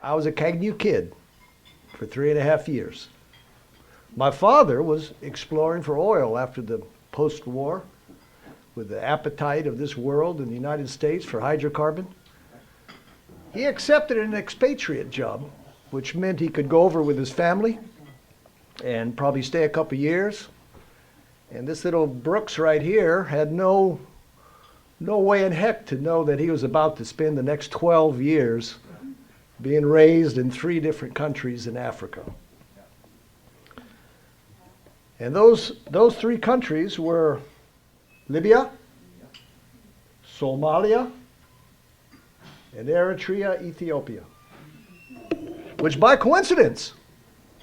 I was a Cagnew kid for 3.5 years. My father was exploring for oil after the post-war with the appetite of this world in the United States for hydrocarbon. He accepted an expatriate job, which meant he could go over with his family and probably stay a couple years. And this little Brooks right here had no way in heck to know that he was about to spend the next 12 years being raised in 3 different countries in Africa. And those 3 countries were Libya, Somalia, and Eritrea, Ethiopia, which by coincidence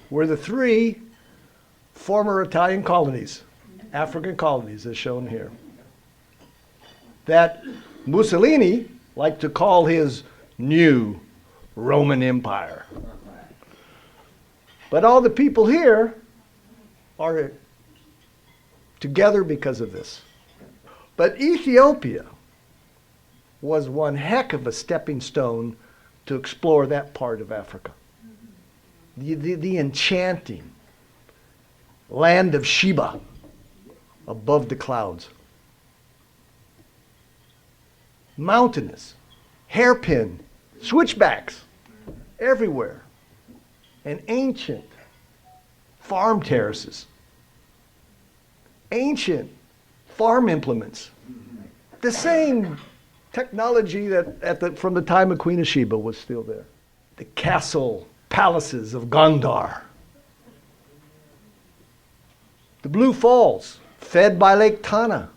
were the 3 former Italian colonies, African colonies as shown here, that Mussolini liked to call his new Roman Empire. But all the people here are together because of this. But Ethiopia was one heck of a stepping stone to explore that part of Africa. The enchanting land of Sheba above the clouds. Mountainous, hairpin, switchbacks everywhere, and ancient farm terraces, ancient farm implements, the same technology that from the time of Queen of Sheba was still there. The castle palaces of Gondar, the Blue Falls fed by Lake Tana,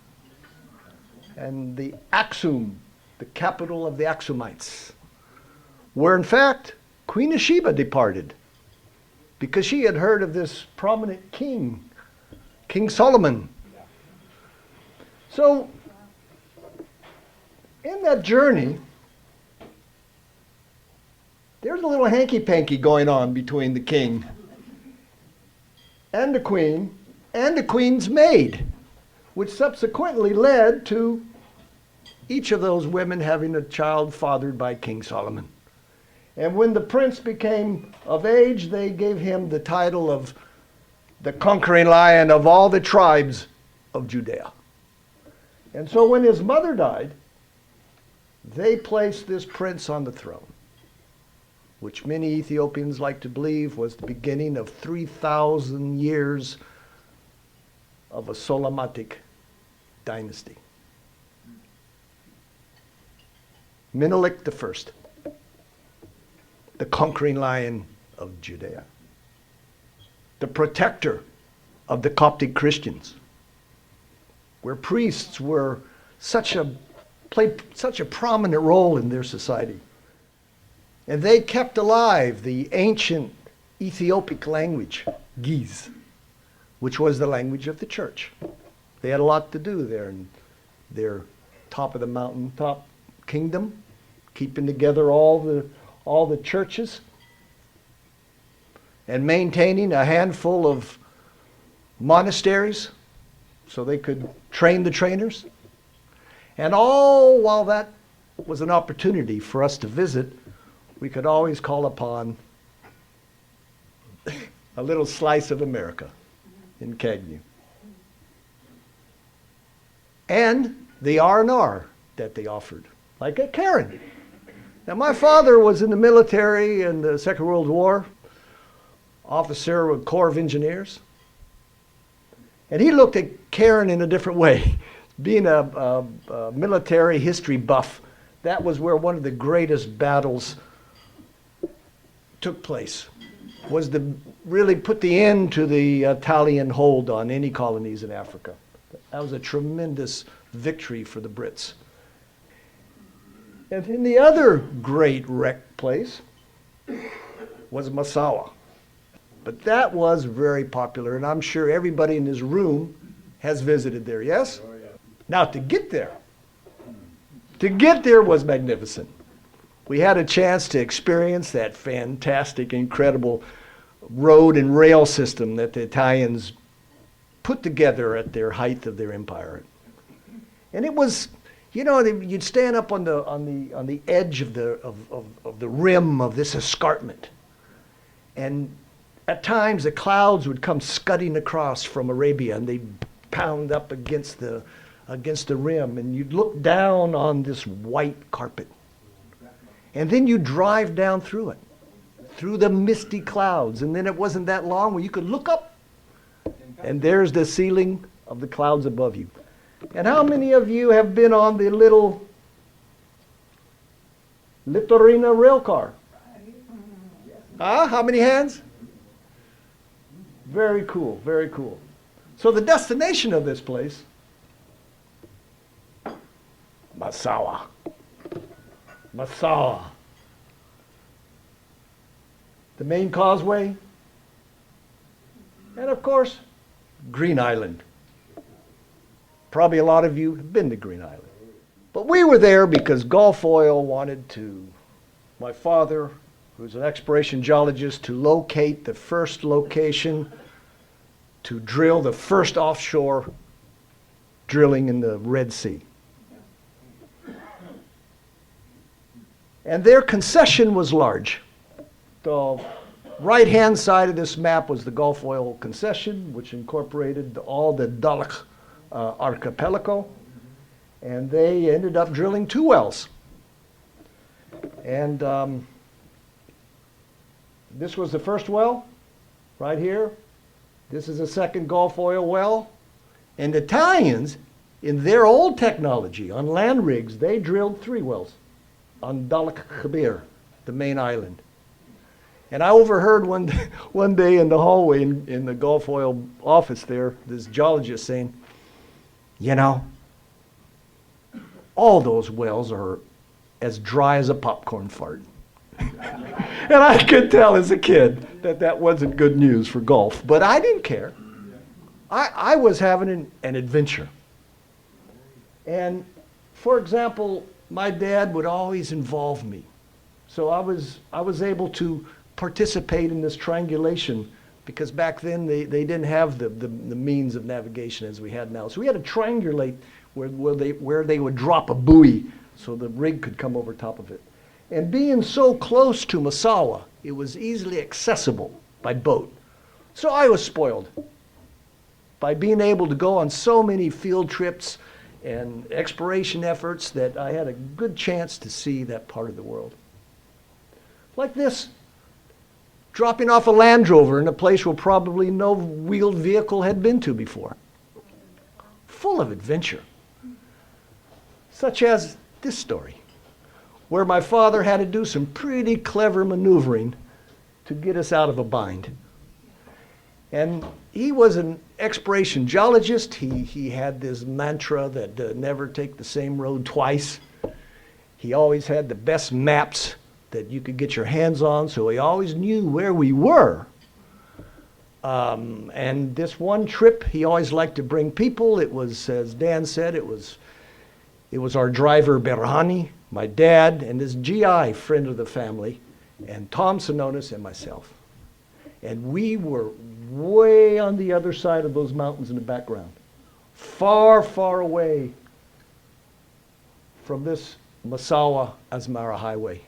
and the Aksum, the capital of the Aksumites, where in fact Queen of Sheba departed because she had heard of this prominent king, King Solomon. So in that journey, there's a little hanky-panky going on between the king and the queen's maid, which subsequently led to each of those women having a child fathered by King Solomon. And when the prince became of age, they gave him the title of the conquering lion of all the tribes of Judea. And so when his mother died, they placed this prince on the throne, which many Ethiopians like to believe was the beginning of 3,000 years of a Solomonic dynasty. Menelik I, the conquering lion of Judea, the protector of the Coptic Christians, where priests played such a prominent role in their society. And they kept alive the ancient Ethiopic language, Giz, which was the language of the church. They had a lot to do there in their top of the mountaintop kingdom, keeping together all the churches and maintaining a handful of monasteries so they could train the trainers. And all while that was an opportunity for us to visit, we could always call upon a little slice of America in Cagnew. And the R&R that they offered, like at Karen. Now my father was in the military in the Second World War, officer with Corps of Engineers. And he looked at Karen in a different way. Being a military history buff, that was where one of the greatest battles took place, was to really put the end to the Italian hold on any colonies in Africa. That was a tremendous victory for the Brits. And in the other great wreck place was Massawa. But that was very popular, and I'm sure everybody in this room has visited there, yes? Oh, yeah. Now to get there was magnificent. We had a chance to experience that fantastic, incredible road and rail system that the Italians put together at their height of their empire. And it was You know, you'd stand up on the edge of the rim of this escarpment, and at times the clouds would come scudding across from Arabia, and they'd pound up against the rim, and you'd look down on this white carpet, and then you'd drive down through it, through the misty clouds, and then it wasn't that long where you could look up, and there's the ceiling of the clouds above you. And how many of you have been on the little Litorina rail car? How many hands? Very cool, very cool. So the destination of this place, Massawa. Massawa. The main causeway, and of course, Green Island. Probably a lot of you have been to Green Island. But we were there because Gulf Oil wanted my father, who's an exploration geologist, to locate the first location to drill the first offshore drilling in the Red Sea. And their concession was large. The right-hand side of this map was the Gulf Oil concession, which incorporated all the Dahlak archipelago, and they ended up drilling 2 wells. And this was the first well, right here. This is the second Gulf Oil well. And the Italians, in their old technology, on land rigs, they drilled 3 wells on Dahlak Khabir, the main island. And I overheard one day in the hallway in the Gulf Oil office there, this geologist saying, you know, all those wells are as dry as a popcorn fart. And I could tell as a kid that wasn't good news for Gulf, but I didn't care. I was having an adventure. And for example, my dad would always involve me. So I was able to participate in this triangulation, because back then they didn't have the means of navigation as we had now. So we had to triangulate where they would drop a buoy so the rig could come over top of it. And being so close to Massawa, it was easily accessible by boat. So I was spoiled by being able to go on so many field trips and exploration efforts that I had a good chance to see that part of the world. Like this, dropping off a Land Rover in a place where probably no wheeled vehicle had been to before. Full of adventure. Such as this story, where my father had to do some pretty clever maneuvering to get us out of a bind. And he was an exploration geologist. He had this mantra that never take the same road twice. He always had the best maps that you could get your hands on, so he always knew where we were. And this one trip, he always liked to bring people. It was, as Dan said, it was our driver Berhani, my dad, and this GI friend of the family, and Tom Sinonis and myself. And we were way on the other side of those mountains in the background, far, far away from this Massawa Asmara highway.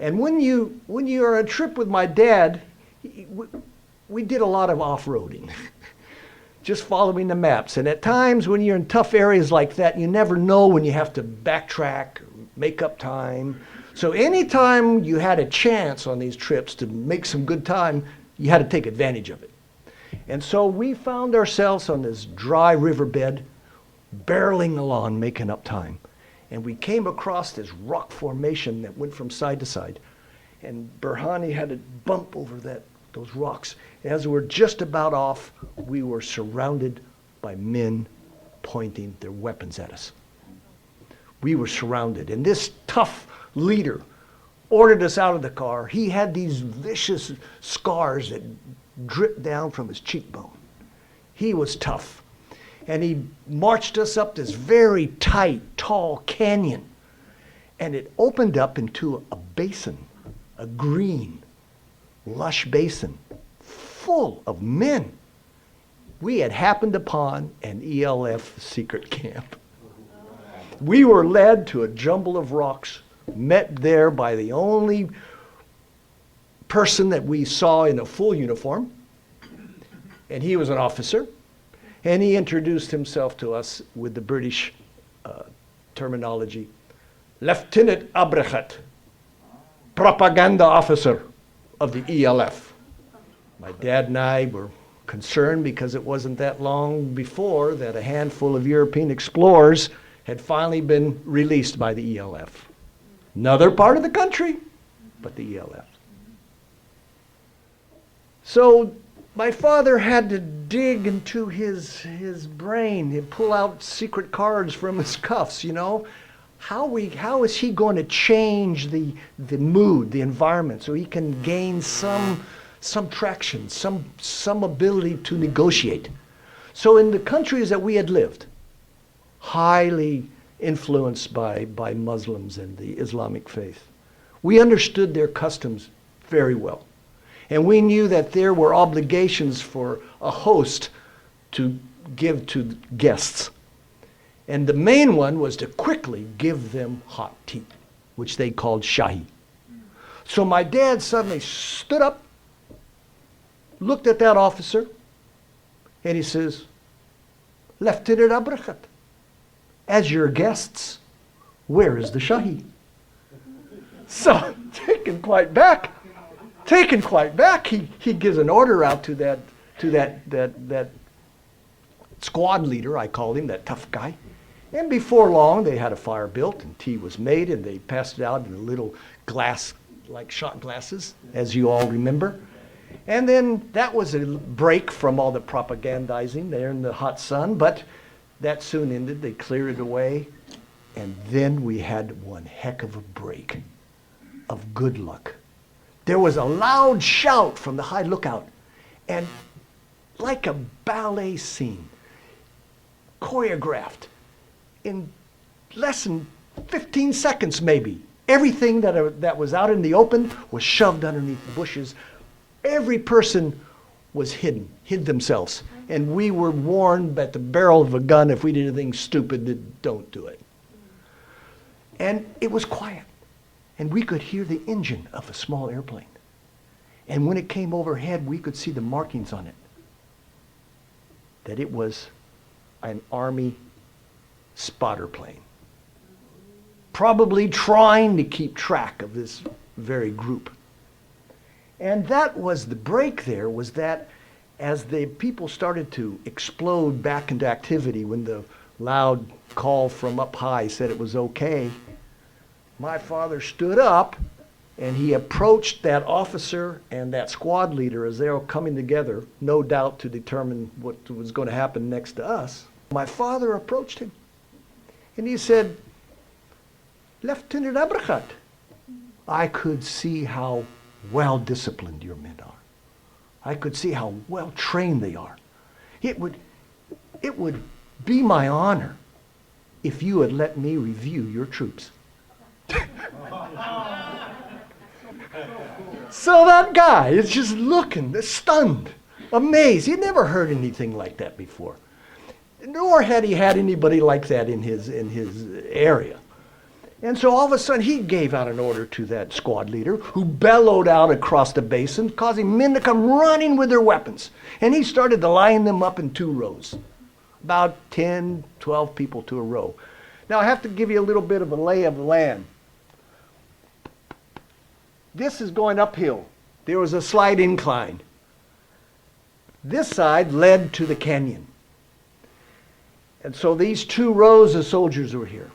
And when you're on a trip with my dad, we did a lot of off-roading, just following the maps. And at times when you're in tough areas like that, you never know when you have to backtrack, or make up time. So anytime you had a chance on these trips to make some good time, you had to take advantage of it. And so we found ourselves on this dry riverbed, barreling along, making up time. And we came across this rock formation that went from side to side. And Berhani had to bump over those rocks. As we were just about off, we were surrounded by men pointing their weapons at us. We were surrounded. And this tough leader ordered us out of the car. He had these vicious scars that dripped down from his cheekbone. He was tough. And he marched us up this very tight, tall canyon. And it opened up into a basin, a green, lush basin, full of men. We had happened upon an ELF secret camp. We were led to a jumble of rocks, met there by the only person that we saw in a full uniform, and he was an officer, and he introduced himself to us with the British terminology, Lieutenant Abrechet, propaganda officer of the ELF. My dad and I were concerned because it wasn't that long before that a handful of European explorers had finally been released by the ELF. Another part of the country, but the ELF. So my father had to dig into his brain and pull out secret cards from his cuffs, you know. How is he going to change the mood, the environment, so he can gain some traction, some ability to negotiate. So in the countries that we had lived, highly influenced by Muslims and the Islamic faith, we understood their customs very well. And we knew that there were obligations for a host to give to guests. And the main one was to quickly give them hot tea, which they called shahi. So my dad suddenly stood up, looked at that officer, and he says, Lieutenant Abrechet, as your guests, where is the shahi? So, taken quite back, he gives an order out to that squad leader, I called him, that tough guy. And before long, they had a fire built and tea was made, and they passed it out in a little glass, like shot glasses, as you all remember. And then that was a break from all the propagandizing there in the hot sun, but that soon ended. They cleared it away. And then we had one heck of a break of good luck. There was a loud shout from the high lookout, and like a ballet scene, choreographed, in less than 15 seconds maybe, everything that was out in the open was shoved underneath the bushes. Every person was hid themselves. And we were warned at the barrel of a gun, if we did anything stupid, don't do it. And it was quiet. And we could hear the engine of a small airplane. And when it came overhead, we could see the markings on it, that it was an Army spotter plane, probably trying to keep track of this very group. And that was the break there, was that as the people started to explode back into activity, when the loud call from up high said it was okay, my father stood up and he approached that officer and that squad leader as they were coming together, no doubt to determine what was going to happen next to us. My father approached him and he said, Lieutenant Abrechet, I could see how well disciplined your men are. I could see how well trained they are. It would be my honor if you had let me review your troops. So that guy is just looking, stunned, amazed. He'd never heard anything like that before. Nor had he had anybody like that in his area. And so all of a sudden he gave out an order to that squad leader, who bellowed out across the basin, causing men to come running with their weapons. And he started to line them up in 2 rows, about 10, 12 people to a row. Now I have to give you a little bit of a lay of the land. This is going uphill. There was a slight incline. This side led to the canyon. And so these 2 rows of soldiers were here.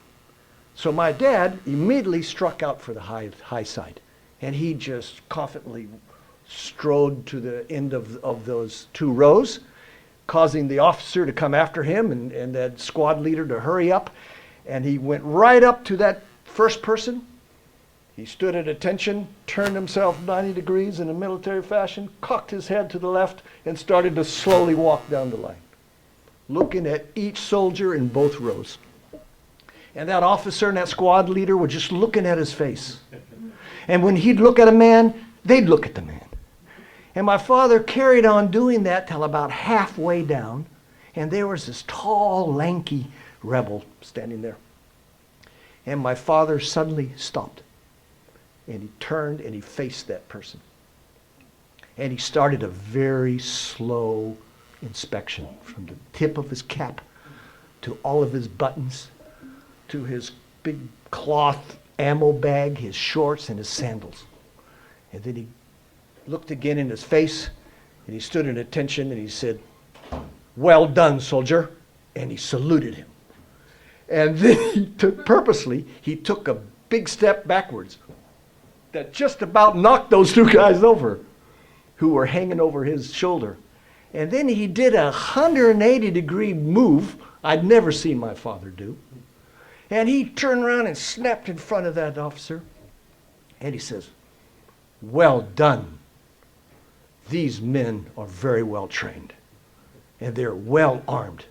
So my dad immediately struck out for the high side. And he just confidently strode to the end of those 2 rows, causing the officer to come after him and that squad leader to hurry up. And he went right up to that first person. He stood at attention, turned himself 90 degrees in a military fashion, cocked his head to the left, and started to slowly walk down the line, looking at each soldier in both rows. And that officer and that squad leader were just looking at his face. And when he'd look at a man, they'd look at the man. And my father carried on doing that till about halfway down, and there was this tall, lanky rebel standing there. And my father suddenly stopped. And he turned and he faced that person. And he started a very slow inspection from the tip of his cap to all of his buttons, to his big cloth ammo bag, his shorts, and his sandals. And then he looked again in his face, and he stood at attention, and he said, "Well done, soldier." And he saluted him. And then he took a big step backwards that just about knocked those two guys over who were hanging over his shoulder. And then he did a 180-degree move I'd never seen my father do. And he turned around and snapped in front of that officer. And he says, "Well done. These men are very well trained. And they're well armed.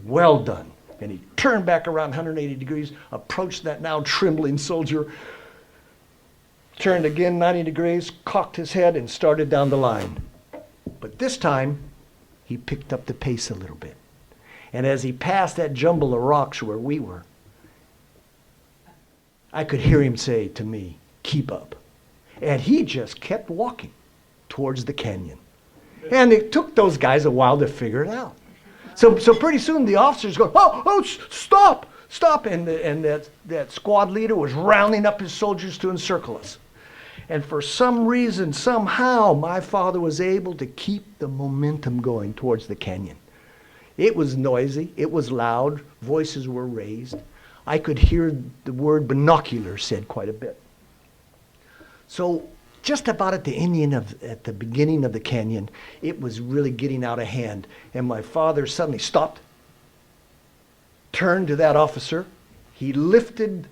Well done." And he turned back around 180 degrees, approached that now trembling soldier, turned again 90 degrees, cocked his head, and started down the line. But this time, he picked up the pace a little bit. And as he passed that jumble of rocks where we were, I could hear him say to me, "Keep up." And he just kept walking towards the canyon. And it took those guys a while to figure it out. So pretty soon the officers go, stop, stop. And that squad leader was rounding up his soldiers to encircle us. And for some reason, somehow, my father was able to keep the momentum going towards the canyon. It was noisy, it was loud, voices were raised. I could hear the word binocular said quite a bit. So just about at the beginning of the canyon, it was really getting out of hand. And my father suddenly stopped, turned to that officer. He lifted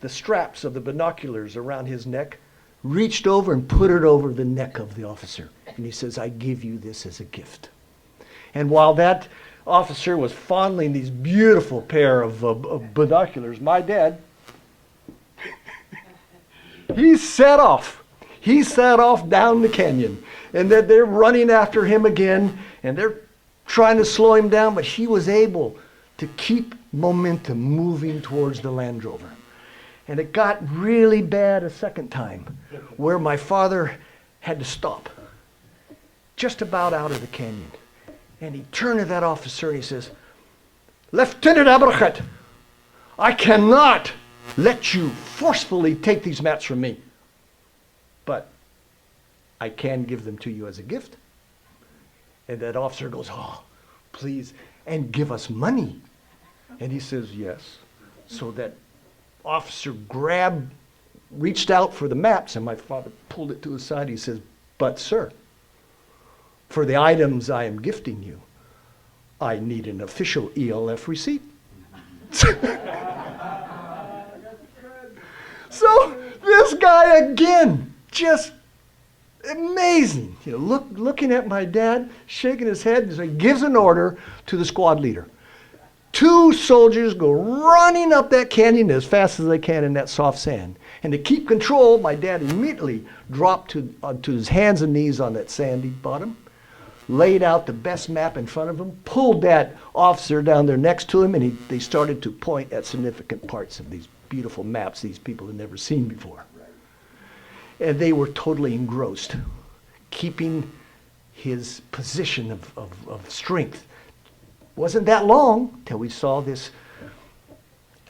the straps of the binoculars around his neck, reached over and put it over the neck of the officer. And he says, "I give you this as a gift." And while that officer was fondling these beautiful pair of binoculars, my dad, he set off. He set off down the canyon. And they're running after him again, and they're trying to slow him down, but he was able to keep momentum moving towards the Land Rover. And it got really bad a second time, where my father had to stop, just about out of the canyon. And he turned to that officer and he says, "Lieutenant Abrachet, I cannot let you forcefully take these maps from me, but I can give them to you as a gift." And that officer goes, "Oh, please, and give us money." And he says, "Yes." So that officer reached out for the maps, and my father pulled it to his side. He says, "But sir, for the items I am gifting you, I need an official ELF receipt." So this guy again, just amazing. Looking at my dad, shaking his head, as he gives an order to the squad leader. Two soldiers go running up that canyon as fast as they can in that soft sand. And to keep control, my dad immediately dropped to his hands and knees on that sandy bottom, laid out the best map in front of him, pulled that officer down there next to him, and they started to point at significant parts of these beautiful maps these people had never seen before. And they were totally engrossed, keeping his position of strength. Wasn't that long till we saw this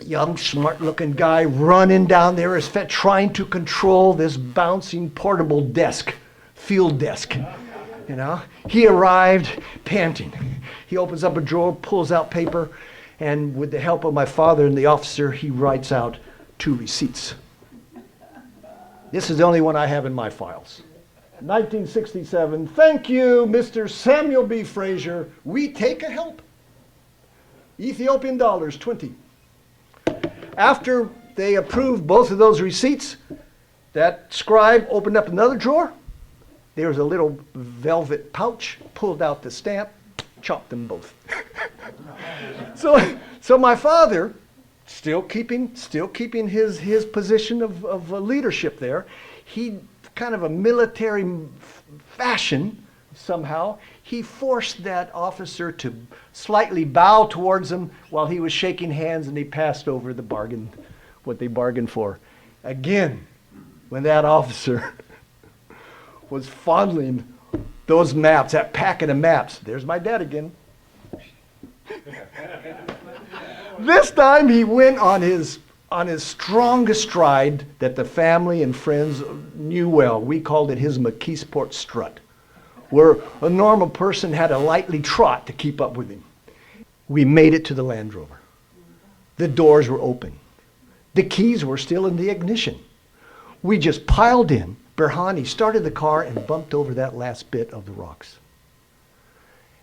young, smart-looking guy running down there as fast, trying to control this bouncing portable desk, field desk. He arrived panting. He opens up a drawer, pulls out paper, and with the help of my father and the officer, he writes out 2 receipts. This is the only one I have in my files. 1967, "Thank you, Mr. Samuel B. Frazier. We take a help. Ethiopian dollars, 20. After they approved both of those receipts, that scribe opened up another drawer. There was a little velvet pouch, pulled out the stamp, chopped them both. So my father, still keeping his position of leadership there, he kind of a military fashion somehow, he forced that officer to slightly bow towards him while he was shaking hands, and he passed over the bargain what they bargained for. Again, when that officer was fondling those maps, that packet of maps, there's my dad again. This time he went on his strongest stride that the family and friends knew well. We called it his McKeesport strut, where a normal person had to lightly trot to keep up with him. We made it to the Land Rover. The doors were open. The keys were still in the ignition. We just piled in. Berhani started the car and bumped over that last bit of the rocks.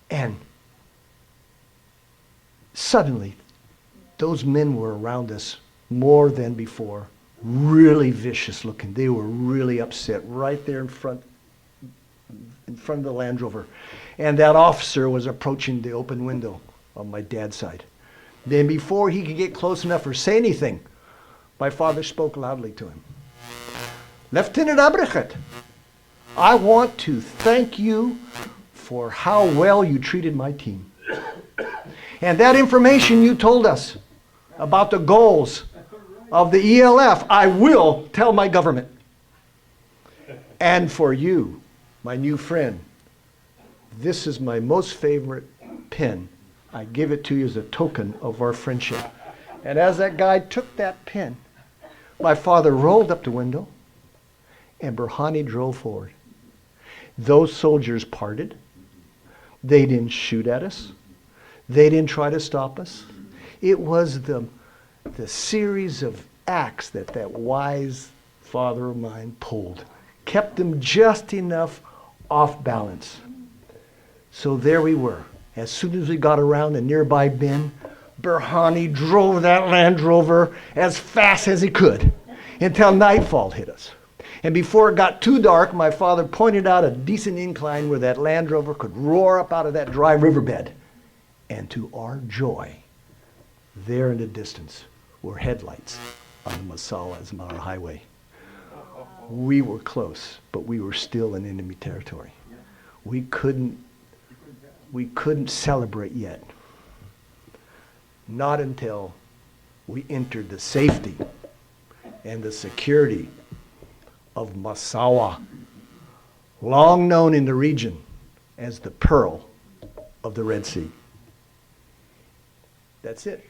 And suddenly, those men were around us more than before, really vicious looking. They were really upset right there in front of the Land Rover. And that officer was approaching the open window on my dad's side. Then before he could get close enough or say anything, my father spoke loudly to him. Lieutenant Abrechet, I want to thank you for how well you treated my team. And that information you told us about the goals of the ELF, I will tell my government. And for you, my new friend, this is my most favorite pen. I give it to you as a token of our friendship. And as that guy took that pen, my father rolled up the window and Berhani drove forward. Those soldiers parted. They didn't shoot at us. They didn't try to stop us. It was the series of acts that wise father of mine pulled. Kept them just enough off balance. So there we were. As soon as we got around a nearby bend, Berhani drove that Land Rover as fast as he could until nightfall hit us. And before it got too dark, my father pointed out a decent incline where that Land Rover could roar up out of that dry riverbed. And to our joy, there in the distance were headlights on the Massawa-Asmara highway. We were close, but we were still in enemy territory. We couldn't celebrate yet. Not until we entered the safety and the security of Massawa, long known in the region as the Pearl of the Red Sea. That's it.